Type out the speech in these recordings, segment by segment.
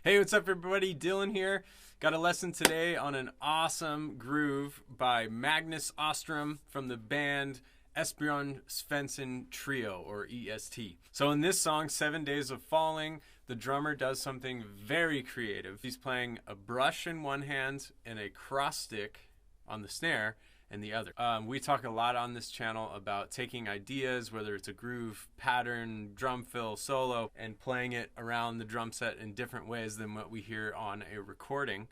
Hey, what's up everybody? Dylan here. Got a lesson today on an awesome groove by Magnus Öström from the band Esbjörn Svensson Trio, or EST. So in this song, 7 Days of Falling, the drummer does something very creative. He's playing a brush in one hand and a cross stick on the snare in the other. We talk a lot on this channel about taking ideas, whether it's a groove, pattern, drum fill, solo, and playing it around the drum set in different ways than what we hear on a recording.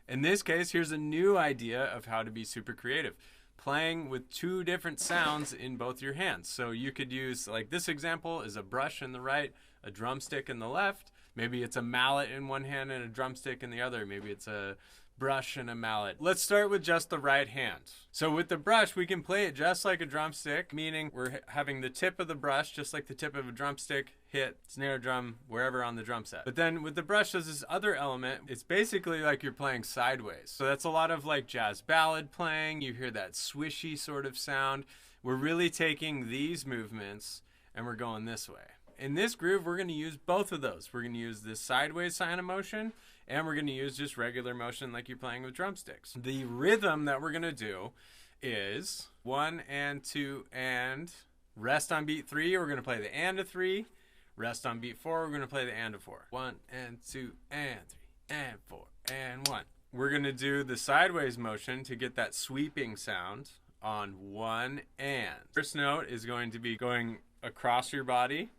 In this case, here's a new idea of how to be super creative. Playing with two different sounds in both your hands. So you could use, like this example is a brush in the right, a drumstick in the left. Maybe it's a mallet in one hand and a drumstick in the other. Maybe it's a brush and a mallet. Let's start with just the right hand. So with the brush, we can play it just like a drumstick, meaning we're having the tip of the brush, just like the tip of a drumstick, hit snare drum wherever on the drum set. But then with the brush, there's this other element. It's basically like you're playing sideways. So that's a lot of like jazz ballad playing. You hear that swishy sort of sound. We're really taking these movements and we're going this way. In this groove, we're going to use both of those. We're going to use this sideways kind of motion, and we're going to use just regular motion like you're playing with drumsticks. The rhythm that we're going to do is 1 and 2 and rest on beat 3. We're going to play the and of 3. Rest on beat 4. We're going to play the and of 4. 1 and 2 and 3 and 4 and 1. We're going to do the sideways motion to get that sweeping sound on 1 and. First note is going to be going across your body,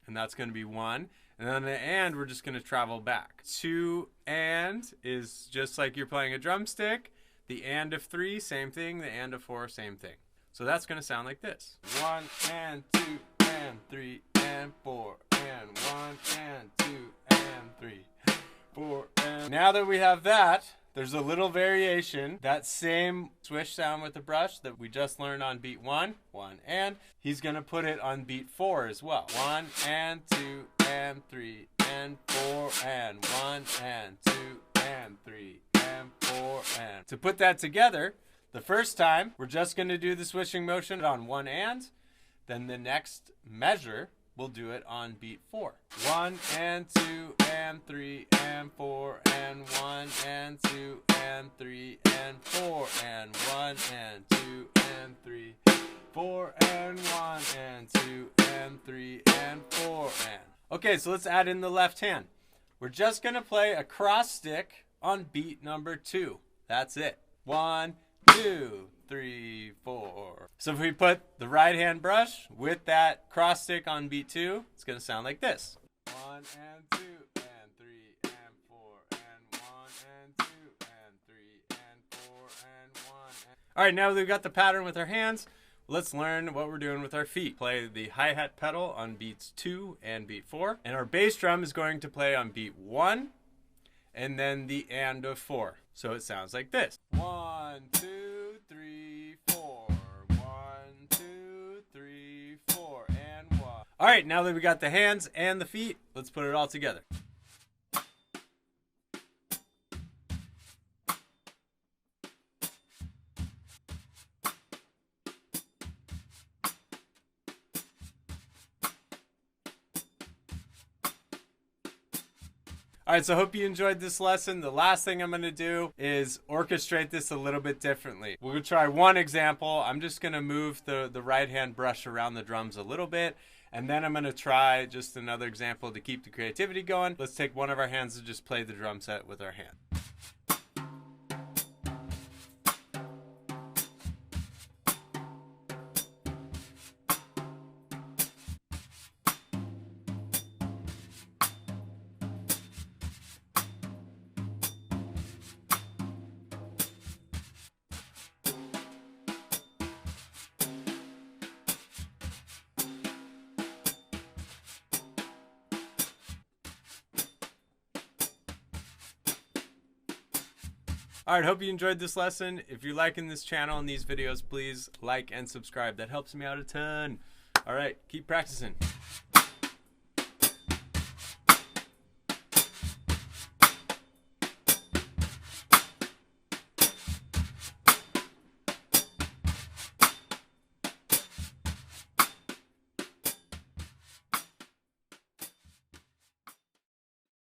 and that's going to be 1. And then the and, we're just going to travel back. 2 and is just like you're playing a drumstick. The and of 3, same thing. The and of 4, same thing. So that's going to sound like this. 1 and 2 and 3 and 4 and 1 and 2 and 3, 4 and... Now that we have that, there's a little variation. That same swish sound with the brush that we just learned on beat 1, 1 and, he's going to put it on beat 4 as well. 1 and 2 and 3 and 4 and 1 and 2 and 3 and 4 and. To put that together, the first time, we're just going to do the swishing motion on 1 and, then the next measure, we'll do it on beat 4. 1 and 2 and 3 and 4 and 1 and 2 and 3 and 4 and 1 and 2 and 3, 4 and 1 and 2 and 3 and 4 and. Okay, so let's add in the left hand. We're just going to play a cross stick on beat number 2. That's it. 1, 2, 3, 4. So if we put the right hand brush with that cross stick on beat 2, it's going to sound like this. 1 and 2 and 3 and 4 and 1 and 2 and 3 and 4 and 1 and... All right, now that we've got the pattern with our hands, let's learn what we're doing with our feet. Play the hi-hat pedal on beats 2 and beat 4. And our bass drum is going to play on beat 1 and then the and of 4. So it sounds like this. 1, 2, 3, 4. 1, 2, 3, 4 and 1. All right, now that we got the hands and the feet, let's put it all together. All right, so I hope you enjoyed this lesson. The last thing I'm going to do is orchestrate this a little bit differently. We're going to try one example. I'm just going to move the right hand brush around the drums a little bit, and then I'm going to try just another example to keep the creativity going. Let's take one of our hands and just play the drum set with our hand. All right, hope you enjoyed this lesson. If you're liking this channel and these videos, please like and subscribe. That helps me out a ton. All right, keep practicing.